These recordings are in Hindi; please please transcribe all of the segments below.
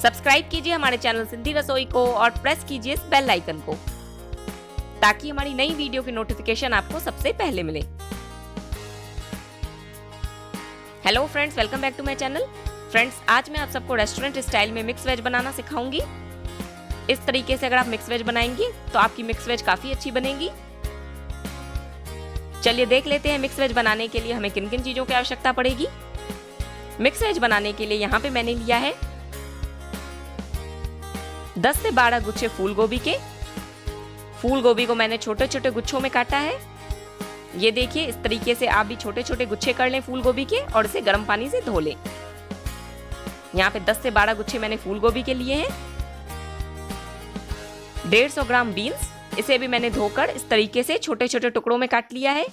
सब्सक्राइब कीजिए हमारे चैनल सिंधी रसोई को और प्रेस कीजिए इस बेल आइकन को ताकि हमारी नई वीडियो की नोटिफिकेशन आपको सबसे पहले मिले। Hello friends, welcome back to my channel. Friends, आज मैं आप सबको रेस्टोरेंट स्टाइल में मिक्स वेज बनाना सिखाऊंगी। इस तरीके से अगर आप मिक्स वेज बनाएंगी तो आपकी मिक्स वेज काफी अच्छी बनेगी। चलिए देख लेते हैं मिक्स वेज बनाने के लिए हमें किन किन चीजों की आवश्यकता पड़ेगी। मिक्स वेज बनाने के लिए यहाँ पे मैंने लिया है 10 से 12 गुच्छे फूल गोभी के। फूल गोभी को मैंने छोटे छोटे गुच्छों में काटा है। ये देखिए, इस तरीके से आप भी छोटे छोटे गुच्छे कर लें फूल गोभी के और इसे गर्म पानी से धो लें। यहाँ पे 10 से 12 गुच्छे मैंने फूल गोभी के लिए हैं। 150 ग्राम बीन्स, इसे भी मैंने धोकर इस तरीके से छोटे छोटे टुकड़ों में काट लिया है।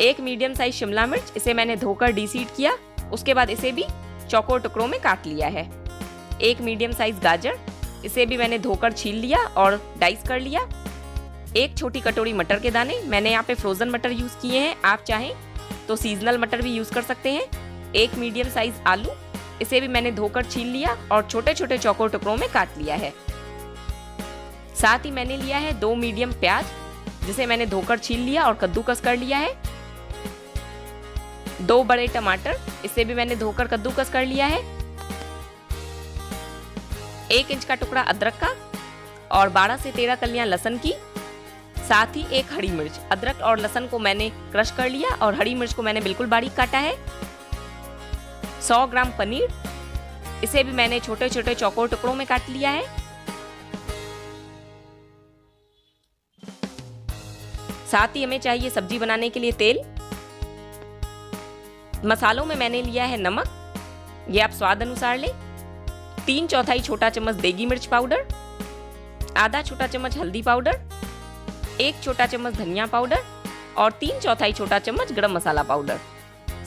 एक मीडियम साइज शिमला मिर्च, इसे मैंने धोकर डीसीड किया, उसके बाद इसे भी चौकोर टुकड़ों में काट लिया है। एक मीडियम साइज गाजर, इसे भी मैंने धोकर छील लिया और डाइस कर लिया। एक छोटी कटोरी मटर के दाने, मैंने यहाँ पे फ्रोजन मटर यूज किए हैं, आप चाहें तो सीजनल मटर भी यूज कर सकते हैं। एक मीडियम साइज आलू, इसे भी मैंने धोकर छील लिया और छोटे छोटे चौकोर टुकड़ों में काट लिया है। साथ ही मैंने लिया है 2 मीडियम प्याज, जिसे मैंने धोकर छील लिया और कद्दूकस कर लिया है। 2 बड़े टमाटर, इसे भी मैंने धोकर कद्दूकस कर लिया है। 1 इंच का टुकड़ा अदरक का और 12 से 13 कलियां लहसुन की। साथ ही एक हरी मिर्च। अदरक और लहसुन को मैंने क्रश कर लिया और हरी मिर्च को मैंने बिल्कुल बारीक काटा है। 100 ग्राम पनीर, इसे भी मैंने छोटे छोटे चौकोर टुकड़ों में काट लिया है। साथ ही हमें चाहिए सब्जी बनाने के लिए तेल। मसालों में मैंने लिया है नमक, ये आप स्वाद अनुसार लें। 3/4 छोटा चम्मच देगी मिर्च पाउडर, आधा छोटा चम्मच हल्दी पाउडर, 1 छोटा चम्मच धनिया पाउडर और 3/4 छोटा चम्मच गरम मसाला पाउडर।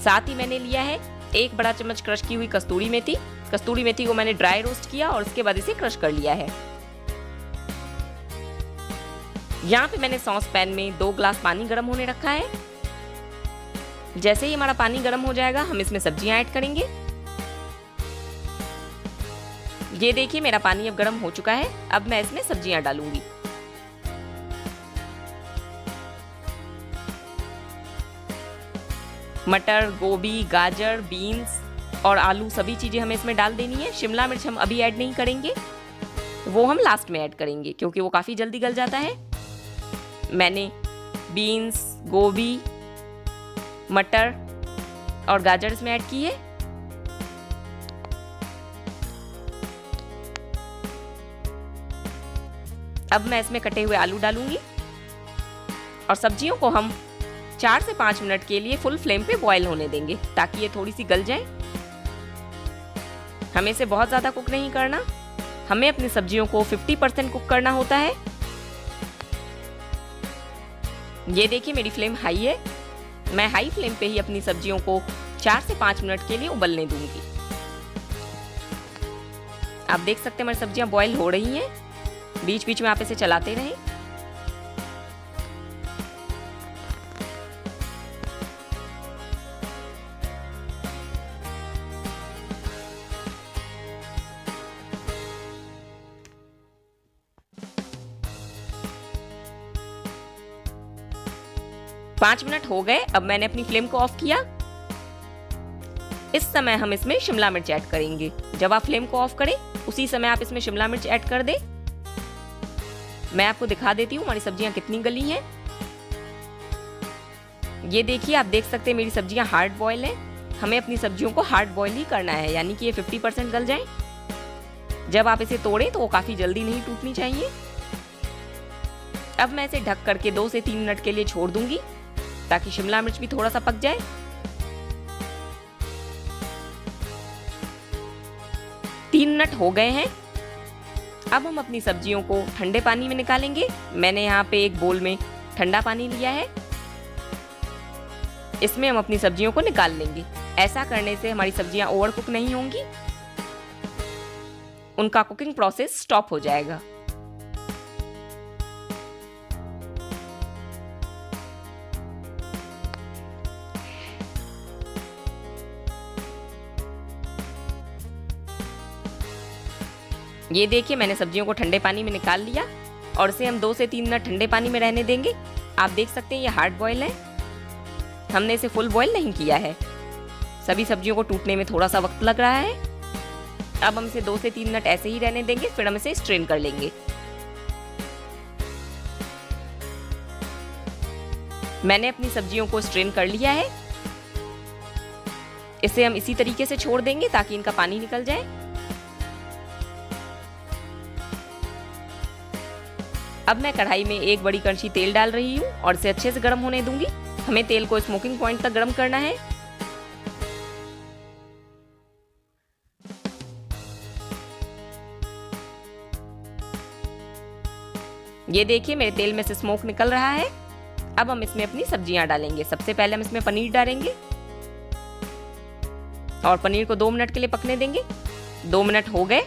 साथ ही मैंने लिया है 1 बड़ा चम्मच क्रश की हुई कस्तूरी मेथी। कस्तूरी मेथी को मैंने ड्राई रोस्ट किया और उसके बाद इसे क्रश कर लिया है। यहाँ पे मैंने सॉस पैन में 2 ग्लास पानी गर्म होने रखा है। जैसे ही हमारा पानी गर्म हो जाएगा हम इसमें सब्जियां ऐड करेंगे। ये देखिए, मेरा पानी अब गर्म हो चुका है। अब मैं इसमें सब्जियां डालूंगी। मटर, गोभी, गाजर, बीन्स और आलू, सभी चीजें हमें इसमें डाल देनी है। शिमला मिर्च हम अभी ऐड नहीं करेंगे, वो हम लास्ट में ऐड करेंगे क्योंकि वो काफी जल्दी गल जाता है। मैंने बीन्स, गोभी, मटर और गाजर इसमें ऐड की है। अब मैं इसमें कटे हुए आलू डालूंगी और सब्जियों को हम 4 से 5 मिनट के लिए फुल फ्लेम पे बॉईल होने देंगे ताकि ये थोड़ी सी गल जाए। हमें इसे बहुत ज्यादा कुक नहीं करना, हमें अपनी सब्जियों को 50% कुक करना होता है। ये देखिए, मेरी फ्लेम हाई है। मैं हाई फ्लेम पे ही अपनी सब्जियों को 4 से 5 मिनट के लिए उबलने दूंगी। आप देख सकते हैं हमारी सब्जियां बॉईल हो रही हैं। बीच बीच में आप इसे चलाते रहें। पाँच मिनट हो गए। अब मैंने अपनी फ्लेम को ऑफ किया। इस समय हम इसमें शिमला मिर्च ऐड करेंगे। जब आप फ्लेम को ऑफ करें उसी समय आप इसमें शिमला मिर्च ऐड कर दें। मैं आपको दिखा देती हूँ हमारी सब्जियां कितनी गली हैं। ये देखिए, आप देख सकते हैं मेरी सब्जियां हार्ड बॉयल हैं। हमें अपनी सब्जियों को हार्ड बॉयल ही करना है, यानी कि ये 50% गल जाए। जब आप इसे तोड़ें तो वो काफी जल्दी नहीं टूटनी चाहिए। अब मैं इसे ढक करके 2 से 3 मिनट के लिए छोड़ दूंगी ताकि शिमला मिर्च भी थोड़ा सा पक जाए। 3 मिनट हो गए हैं। अब हम अपनी सब्जियों को ठंडे पानी में निकालेंगे। मैंने यहाँ पे एक बोल में ठंडा पानी लिया है, इसमें हम अपनी सब्जियों को निकाल लेंगे। ऐसा करने से हमारी सब्जियां ओवर कुक नहीं होंगी, उनका कुकिंग प्रोसेस स्टॉप हो जाएगा। ये देखिए मैंने सब्जियों को ठंडे पानी में निकाल लिया और इसे हम 2 से 3 मिनट ठंडे पानी में रहने देंगे। आप देख सकते हैं ये हार्ड बॉयल है, हमने इसे फुल बॉयल नहीं किया है। सभी सब्जियों को टूटने में थोड़ा सा वक्त लग रहा है। अब हम इसे 2 से 3 मिनट ऐसे ही रहने देंगे, फिर हम इसे स्ट्रेन कर लेंगे। मैंने अपनी सब्जियों को स्ट्रेन कर लिया है। इसे हम इसी तरीके से छोड़ देंगे ताकि इनका पानी निकल जाए। अब मैं कढ़ाई में 1 बड़ी कड़छी तेल डाल रही हूँ और इसे अच्छे से गर्म होने दूंगी। हमें तेल को स्मोकिंग पॉइंट तक गर्म करना है। ये देखिए मेरे तेल में से स्मोक निकल रहा है। अब हम इसमें अपनी सब्जियां डालेंगे। सबसे पहले हम इसमें पनीर डालेंगे और पनीर को 2 मिनट के लिए पकने देंगे। 2 मिनट हो गए।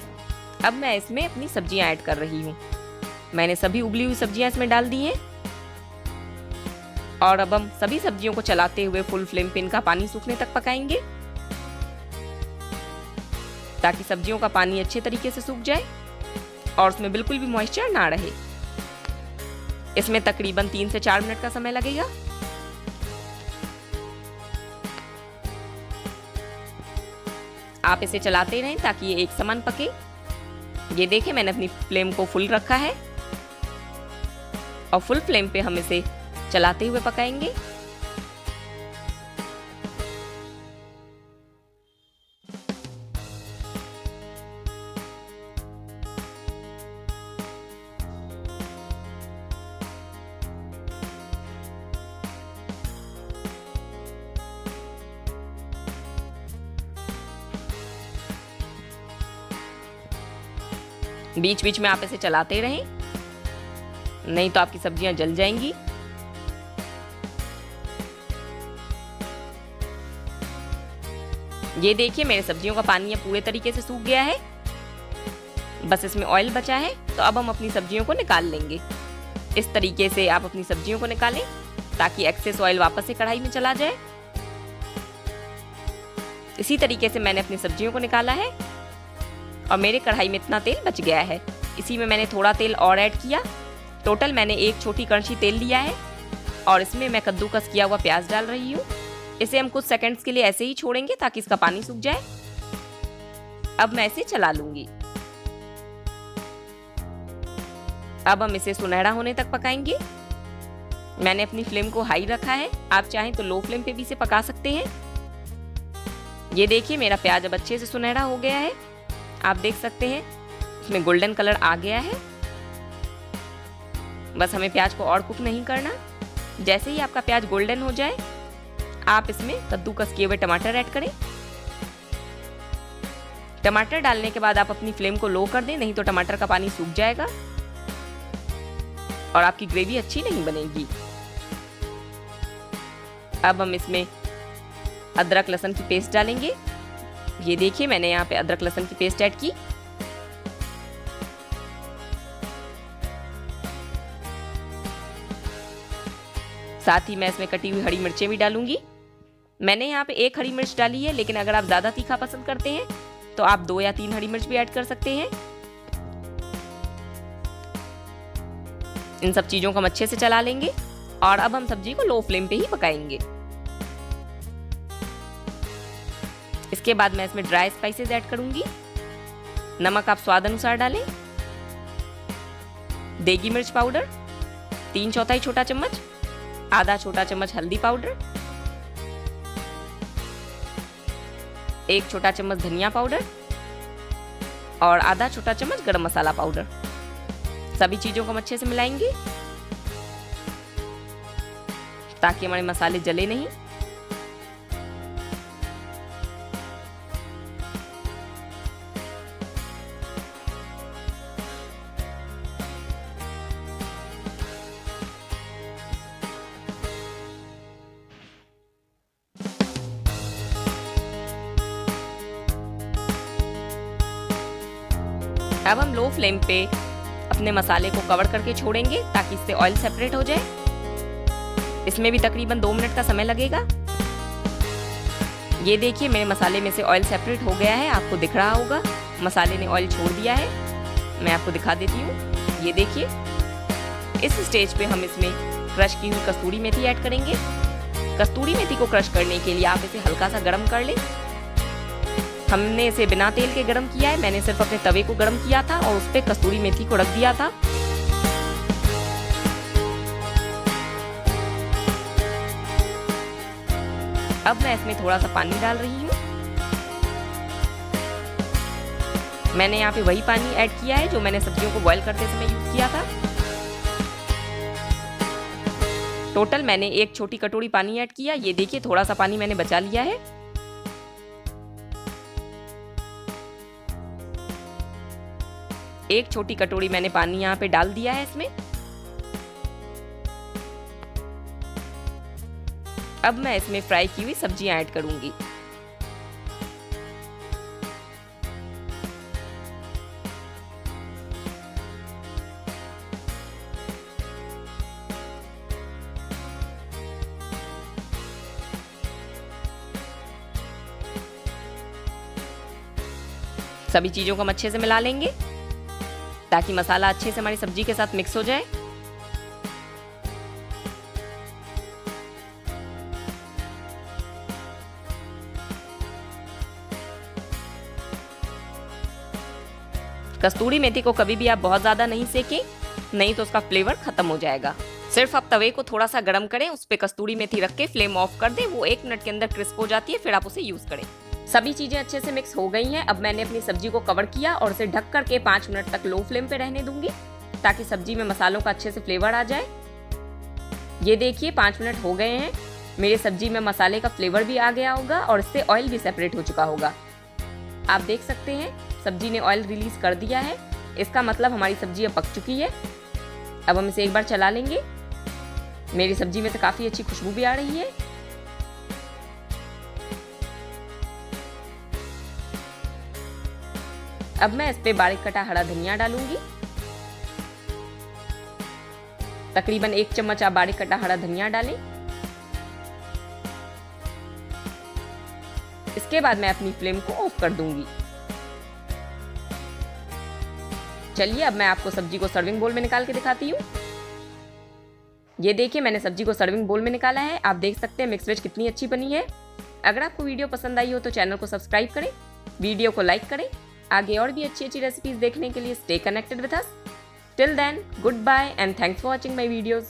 अब मैं इसमें अपनी सब्जियां ऐड कर रही हूँ। मैंने सभी उबली हुई सब्जियां इसमें डाल दी हैं और अब हम सभी सब्जियों को चलाते हुए फुल फ्लेम पे इनका पानी सूखने तक पकाएंगे ताकि सब्जियों का पानी अच्छे तरीके से सूख जाए और उसमें बिल्कुल भी मॉइस्चर ना रहे। इसमें तकरीबन 3 से 4 मिनट का समय लगेगा। आप इसे चलाते रहें ताकि ये एक समान पके। ये देखिए मैंने अपनी फ्लेम को फुल रखा है और फुल फ्लेम पे हम इसे चलाते हुए पकाएंगे। बीच बीच में आप इसे चलाते रहें, नहीं तो आपकी सब्जियां जल जाएंगी। ये देखिए मेरे सब्जियों का पानी अब पूरे तरीके से सूख गया है। बस इसमें ऑयल बचा है, तो अब हम अपनी सब्जियों को निकाल लेंगे। इस तरीके से आप अपनी सब्जियों को निकालें ताकि एक्सेस ऑयल वापस से कढ़ाई में चला जाए। इसी तरीके से मैंने अपनी सब्जियों को निकाला है और मेरे कढ़ाई में इतना तेल बच गया है। इसी में मैंने थोड़ा तेल और ऐड किया। टोटल मैंने 1 छोटी कड़छी तेल लिया है और इसमें मैं कद्दूकस किया हुआ प्याज डाल रही हूँ। इसे हम कुछ सेकंड्स के लिए ऐसे ही छोड़ेंगे ताकि इसका पानी सूख जाए। अब मैं इसे चला लूंगी। अब हम इसे सुनहरा होने तक पकाएंगे। मैंने अपनी फ्लेम को हाई रखा है, आप चाहें तो लो फ्लेम पे भी इसे पका सकते हैं। ये देखिए मेरा प्याज अब अच्छे से सुनहरा हो गया है। आप देख सकते हैं इसमें गोल्डन कलर आ गया है। बस हमें प्याज को और कुक नहीं करना। जैसे ही आपका प्याज गोल्डन हो जाए, आप इसमें कद्दूकस किए हुए टमाटर ऐड करें। टमाटर डालने के बाद आप अपनी फ्लेम को लो कर दें, नहीं तो टमाटर का पानी सूख जाएगा और आपकी ग्रेवी अच्छी नहीं बनेगी। अब हम इसमें अदरक लहसुन की पेस्ट डालेंगे। ये देखिए मैंने यहाँ पे अदरक लहसुन की पेस्ट ऐड की। साथ ही मैं इसमें कटी हुई हरी मिर्चें भी डालूंगी। मैंने यहाँ पे 1 हरी मिर्च डाली है, लेकिन अगर आप ज्यादा तीखा पसंद करते हैं तो आप 2 या 3 हरी मिर्च भी ऐड कर सकते हैं। इन सब चीजों को हम अच्छे से चला लेंगे और अब हम सब्जी को लो फ्लेम पे ही पकाएंगे। इसके बाद मैं इसमें ड्राई स्पाइसेस ऐड करूंगी। नमक आप स्वाद अनुसार डालें। देगी मिर्च पाउडर 3/4 छोटा चम्मच, आधा छोटा चम्मच हल्दी पाउडर, 1 छोटा चम्मच धनिया पाउडर और आधा छोटा चम्मच गरम मसाला पाउडर। सभी चीजों को हम अच्छे से मिलाएंगे ताकि हमारे मसाले जले नहीं। अब हम लो फ्लेम पे अपने मसाले को कवर करके छोड़ेंगे ताकि इससे ऑयल सेपरेट हो जाए। इसमें भी तकरीबन 2 मिनट का समय लगेगा। ये देखिए मेरे मसाले में से ऑयल सेपरेट हो गया है, आपको दिख रहा होगा मसाले ने ऑयल छोड़ दिया है। मैं आपको दिखा देती हूँ। ये देखिए, इस स्टेज पे हम इसमें क्रश की हुई कस्तूरी मेथी ऐड करेंगे। कस्तूरी मेथी को क्रश करने के लिए आप इसे हल्का सा गर्म कर लें। हमने इसे बिना तेल के गर्म किया है। मैंने सिर्फ अपने तवे को गर्म किया था और उस पर कस्तूरी मेथी को रख दिया था। अब मैं इसमें थोड़ा सा पानी डाल रही हूँ। मैंने यहाँ पे वही पानी ऐड किया है जो मैंने सब्जियों को बॉईल करते समय यूज किया था। टोटल मैंने 1 छोटी कटोरी पानी ऐड किया। ये देखिए, थोड़ा सा पानी मैंने बचा लिया है। एक छोटी कटोरी मैंने पानी यहाँ पे डाल दिया है इसमें। अब मैं इसमें फ्राई की हुई सब्जियां ऐड करूंगी। सभी चीजों को हम अच्छे से मिला लेंगे ताकि मसाला अच्छे से हमारी सब्जी के साथ मिक्स हो जाए। कस्तूरी मेथी को कभी भी आप बहुत ज्यादा नहीं सेकें, नहीं तो उसका फ्लेवर खत्म हो जाएगा। सिर्फ आप तवे को थोड़ा सा गर्म करें, उस पे कस्तूरी मेथी रख के फ्लेम ऑफ कर दें। वो 1 मिनट के अंदर क्रिस्प हो जाती है, फिर आप उसे यूज करें। सभी चीजें अच्छे से मिक्स हो गई हैं। अब मैंने अपनी सब्जी को कवर किया और इसे ढक करके 5 मिनट तक लो फ्लेम पे रहने दूंगी ताकि सब्जी में मसालों का अच्छे से फ्लेवर आ जाए। ये देखिए, 5 मिनट हो गए हैं। मेरी सब्जी में मसाले का फ्लेवर भी आ गया होगा और इससे ऑयल भी सेपरेट हो चुका होगा। आप देख सकते हैं सब्जी ने ऑयल रिलीज कर दिया है। इसका मतलब हमारी सब्जी अब पक चुकी है। अब हम इसे एक बार चला लेंगे। मेरी सब्जी में से काफी अच्छी खुशबू भी आ रही है। अब मैं इस पे बारीक कटा हरा धनिया डालूंगी। तकरीबन 1 चम्मच आप बारीक कटा हरा धनिया डालें। इसके बाद मैं अपनी फ्लेम को ऑफ कर दूंगी। चलिए, अब मैं आपको सब्जी को सर्विंग बोल में निकाल के दिखाती हूँ। ये देखिए, मैंने सब्जी को सर्विंग बोल में निकाला है। आप देख सकते हैं मिक्स वेज कितनी अच्छी बनी है। अगर आपको वीडियो पसंद आई हो तो चैनल को सब्सक्राइब करें, वीडियो को लाइक करें। आगे और भी अच्छी अच्छी रेसिपीज देखने के लिए stay connected with us. Till then, goodbye and thanks for watching my videos.